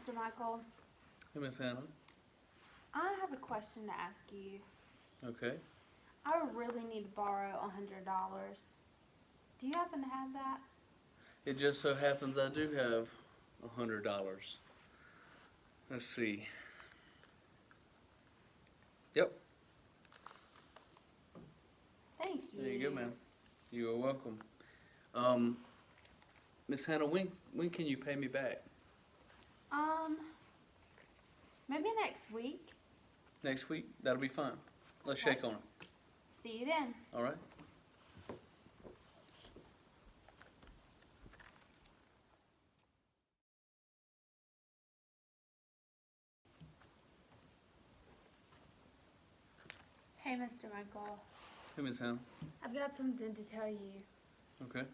Mr. Michael. Hey, Miss Hannah. I have a question to ask you. Okay. I really need to borrow $100. Do you happen to have that? It just so happens I do have $100. Let's see. Yep. Thank you. There you go, ma'am. You are welcome. Miss Hannah, when can you pay me back? Maybe next week. Next week? That'll be fine. Let's Okay. shake on it. See you then. All right? Hey, Mr. Michael. Hey, Miss Hannah. I've got something to tell you. Okay.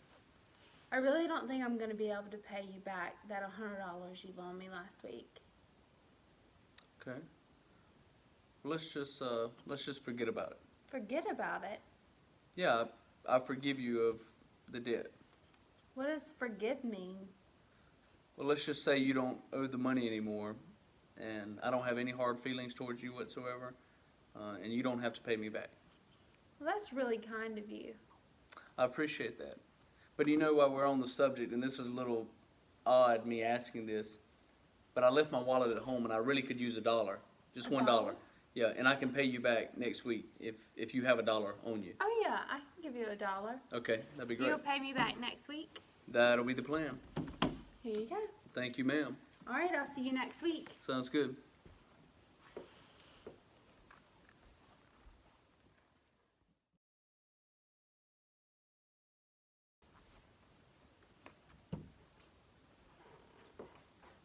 I really don't think I'm going to be able to pay you back that $100 you loaned me last week. Okay. Let's just forget about it. Forget about it. Yeah, I forgive you of the debt. What does forgive mean? Well, let's just say you don't owe the money anymore, and I don't have any hard feelings towards you whatsoever, and you don't have to pay me back. Well, that's really kind of you. I appreciate that. But you know, while we're on the subject, and this is a little odd, me asking this, but I left my wallet at home, and I really could use $1. Just $1. Yeah, and I can pay you back next week if you have $1 on you. Oh, yeah, I can give you $1. Okay, that'd be So great. you'll pay me back next week? That'll be the plan. Here you go. Thank you, ma'am. All right, I'll see you next week. Sounds good.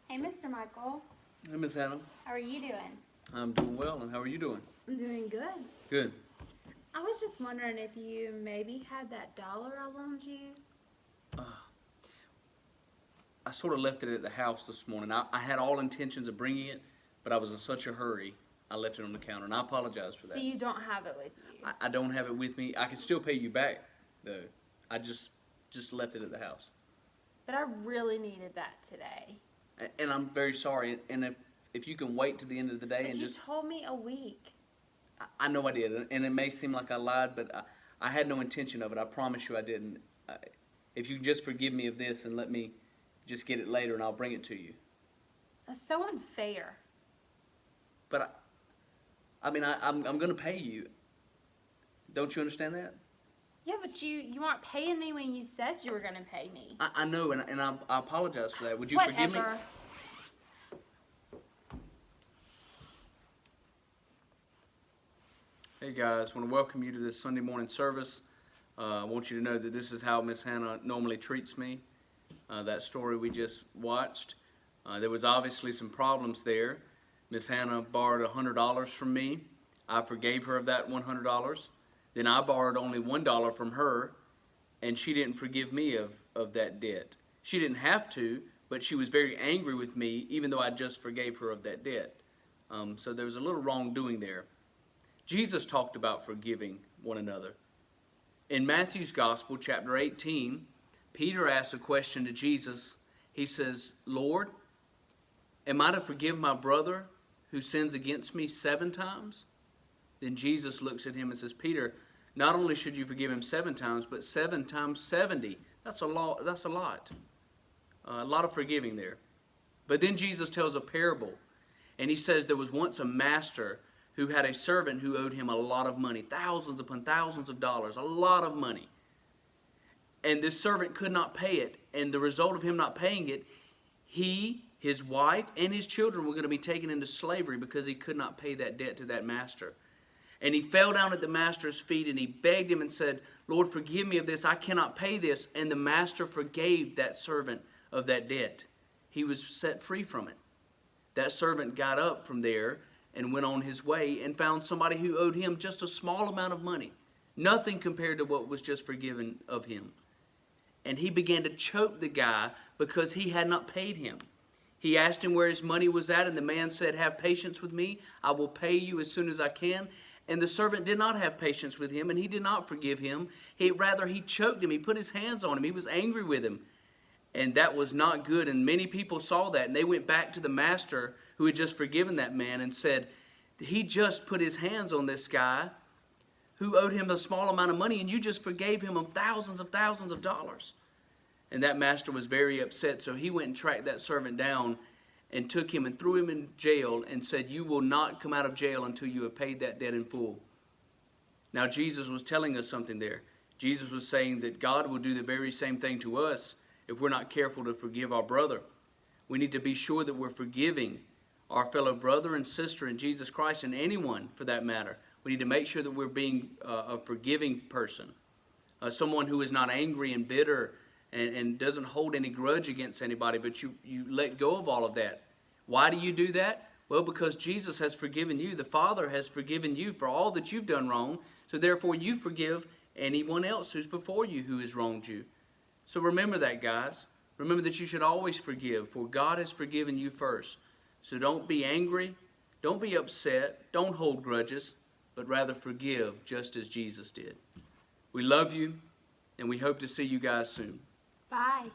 Hey, Mr. Michael. Hey, Miss Hannah. How are you doing? I'm doing well, and how are you doing? I'm doing good. Good. I was just wondering if you maybe had that dollar I loaned you. I sort of left it at the house this morning. I had all intentions of bringing it, but I was in such a hurry, I left it on the counter, and I apologize for that. So you don't have it with you? I don't have it with me. I can still pay you back, though. I just left it at the house. But I really needed that today. And I'm very sorry. And if you can wait to the end of the day But and you just... told me a week. I know I did, and it may seem like I lied, but I had no intention of it. I promise you I didn't. If you just forgive me of this and let me just get it later, and I'll bring it to you. That's so unfair. But I'm going to pay you. Don't you understand that? Yeah, but you aren't paying me when you said you were going to pay me. I know, and I apologize for that. Would you Whatever. forgive me? Hey guys, I want to welcome you to this Sunday morning service. I want you to know that this is how Miss Hannah normally treats me. That story we just watched, there was obviously some problems there. Miss Hannah borrowed $100 from me. I forgave her of that $100. Then I borrowed only $1 from her, and she didn't forgive me of that debt. She didn't have to, but she was very angry with me, even though I just forgave her of that debt. So there was a little wrongdoing there. Jesus talked about forgiving one another. In Matthew's Gospel, chapter 18, Peter asks a question to Jesus. He says, Lord, am I to forgive my brother who sins against me 7 times? Then Jesus looks at him and says, Peter, not only should you forgive him 7 times, but 7 times 70. That's a lot. That's a lot. A lot of forgiving there. But then Jesus tells a parable, and he says there was once a master who had a servant who owed him a lot of money, thousands upon thousands of dollars, a lot of money. And this servant could not pay it, and the result of him not paying it, he, his wife, and his children were going to be taken into slavery because he could not pay that debt to that master. And he fell down at the master's feet, and he begged him and said, Lord, forgive me of this. I cannot pay this. And the master forgave that servant of that debt. He was set free from it. That servant got up from there and went on his way and found somebody who owed him just a small amount of money. Nothing compared to what was just forgiven of him. And he began to choke the guy because he had not paid him. He asked him where his money was at, and the man said, have patience with me. I will pay you as soon as I can. And the servant did not have patience with him, and he did not forgive him. Rather, he choked him. He put his hands on him. He was angry with him. And that was not good. And many people saw that, and they went back to the master who had just forgiven that man and said, he just put his hands on this guy who owed him a small amount of money, and you just forgave him of thousands of dollars. And that master was very upset, so he went and tracked that servant down and took him and threw him in jail and said, you will not come out of jail until you have paid that debt in full. Now Jesus was telling us something there. Jesus was saying that God will do the very same thing to us if we're not careful to forgive our brother. We need to be sure that we're forgiving our fellow brother and sister in Jesus Christ, and anyone for that matter. We need to make sure that we're being a forgiving person, someone who is not angry and bitter and doesn't hold any grudge against anybody, but you let go of all of that. Why do you do that? Well, because Jesus has forgiven you. The Father has forgiven you for all that you've done wrong, so therefore you forgive anyone else who's before you who has wronged you. So remember that, guys. Remember that you should always forgive, for God has forgiven you first. So don't be angry, don't be upset, don't hold grudges, but rather forgive just as Jesus did. We love you, and we hope to see you guys soon. Bye.